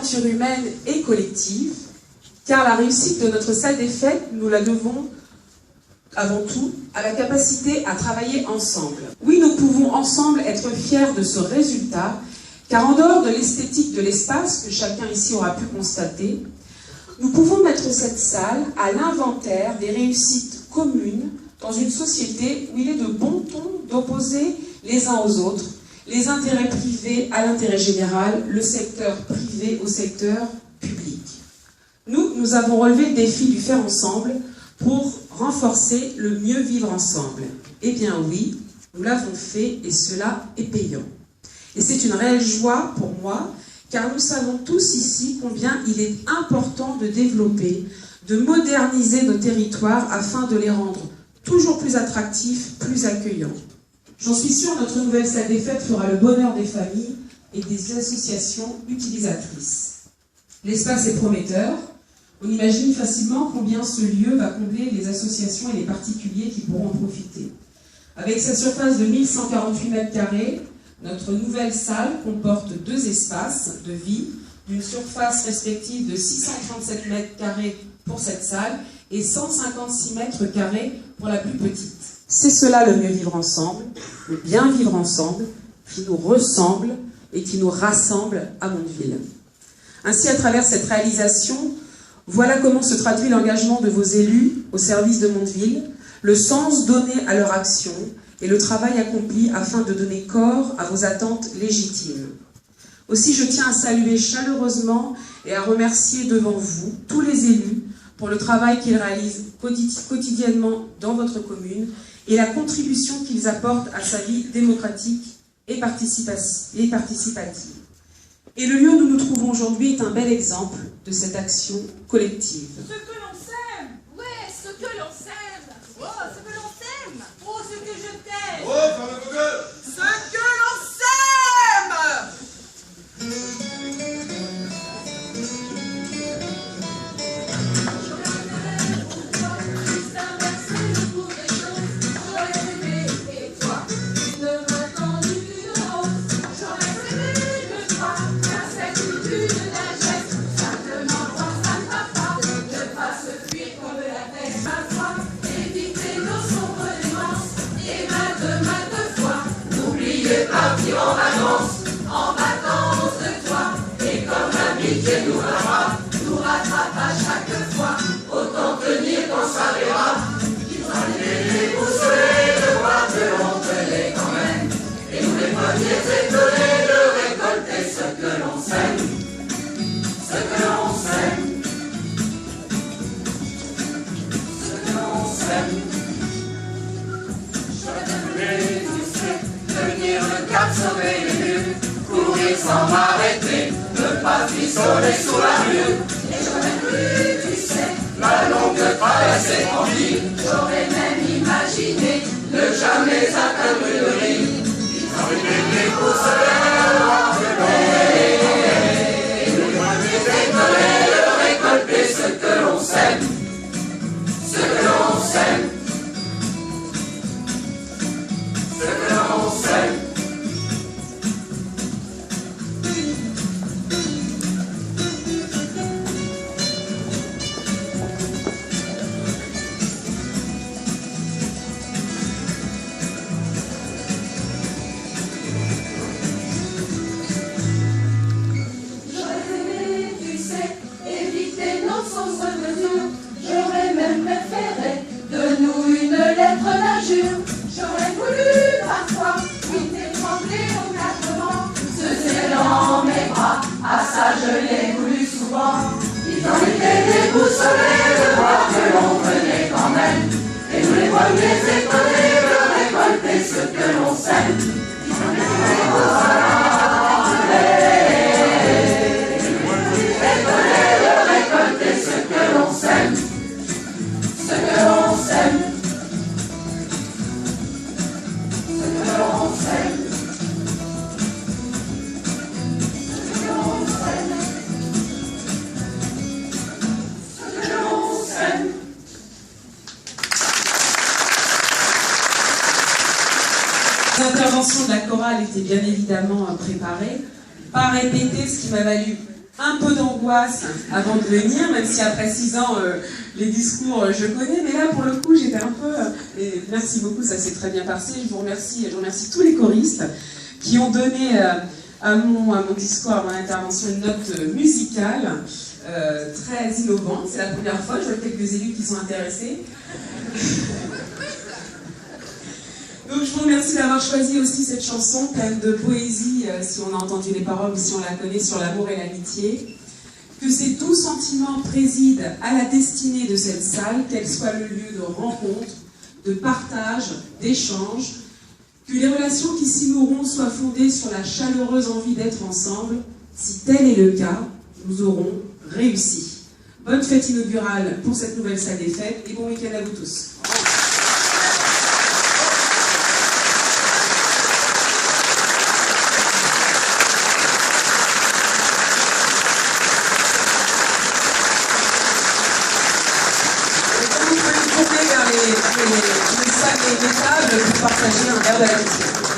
aventure humaine et collective, car la réussite de notre salle des fêtes, nous la devons avant tout à la capacité à travailler ensemble. Oui, nous pouvons ensemble être fiers de ce résultat, car en dehors de l'esthétique de l'espace, que chacun ici aura pu constater, nous pouvons mettre cette salle à l'inventaire des réussites communes dans une société où il est de bon ton d'opposer les uns aux autres les intérêts privés à l'intérêt général, le secteur privé au secteur public. Nous avons relevé le défi du faire ensemble pour renforcer le mieux vivre ensemble. Eh bien oui, nous l'avons fait et cela est payant. Et c'est une réelle joie pour moi, car nous savons tous ici combien il est important de développer, de moderniser nos territoires afin de les rendre toujours plus attractifs, plus accueillants. J'en suis sûre, notre nouvelle salle des fêtes fera le bonheur des familles et des associations utilisatrices. L'espace est prometteur. On imagine facilement combien ce lieu va combler les associations et les particuliers qui pourront en profiter. Avec sa surface de 1148 m², notre nouvelle salle comporte 2 espaces de vie, d'une surface respective de 637 m² pour cette salle et 156 m² pour la plus petite. C'est cela le mieux vivre ensemble, le bien vivre ensemble, qui nous ressemble et qui nous rassemble à Mondeville. Ainsi, à travers cette réalisation, voilà comment se traduit l'engagement de vos élus au service de Mondeville, le sens donné à leur action et le travail accompli afin de donner corps à vos attentes légitimes. Aussi, je tiens à saluer chaleureusement et à remercier devant vous tous les élus pour le travail qu'ils réalisent quotidiennement dans votre commune et la contribution qu'ils apportent à sa vie démocratique et participative. Et le lieu où nous nous trouvons aujourd'hui est un bel exemple de cette action collective. Ce que l'on s'aime. Ouais, ce que l'on s'aime. Oh, ce que l'on s'aime. Oh, ce que je t'aime. Oh, par le Google. Ce que l'on s'aime. En vacances de toi, et comme l'amitié nous rattrape à chaque fois, autant tenir quand ça verra. Il va les boussoler de voir que l'on tenait quand même, et nous les premiers étonnés de récolter ce que l'on sème, ce que l'on sème, ce que l'on sème. Tenir le cap, sauver les murs, courir sans m'arrêter, ne pas frissonner sous la mur. Et j'aurais pu, tu sais, la longue traversée tranquille. J'aurais même imaginé ne jamais atteindre une rive. Ils ont les pousseurs et nous premiers étonnés de récolter ce que l'on sème, ce que l'on sème. Ce que l'on sème. J'aurais aimé, tu sais, éviter nos fausses mesures. J'aurais même préféré de nous une lettre d'injure. J'aurais voulu parfois, oui, t'étrangler aux 4 vents, se serrer dans mes bras, à ça je l'ai voulu souvent. Ils ont été déboussolés de voir que l'on venait quand même, et nous les premiers étonnés de récolter ce que l'on sème. Ils ont été déboussolés, et nous les premiers étonnés de récolter ce que l'on sème, ce que l'on sème. L'intervention de la chorale était bien évidemment préparée, pas répétée, ce qui m'a valu un peu d'angoisse avant de venir, même si après 6 ans, les discours, je connais. Mais là, pour le coup, j'étais un peu... et merci beaucoup, ça s'est très bien passé. Je remercie tous les choristes qui ont donné à mon discours, à mon intervention, une note musicale très innovante. C'est la première fois, je vois quelques élus qui sont intéressés. Donc je vous remercie d'avoir choisi aussi cette chanson, pleine de poésie, si on a entendu les paroles ou si on la connaît, sur l'amour et l'amitié. Que ces doux sentiments président à la destinée de cette salle, qu'elle soit le lieu de rencontre, de partage, d'échange. Que les relations qui s'y noueront soient fondées sur la chaleureuse envie d'être ensemble. Si tel est le cas, nous aurons réussi. Bonne fête inaugurale pour cette nouvelle salle des fêtes et bon week-end à vous tous. Les tables pour partager un verre d'amitié.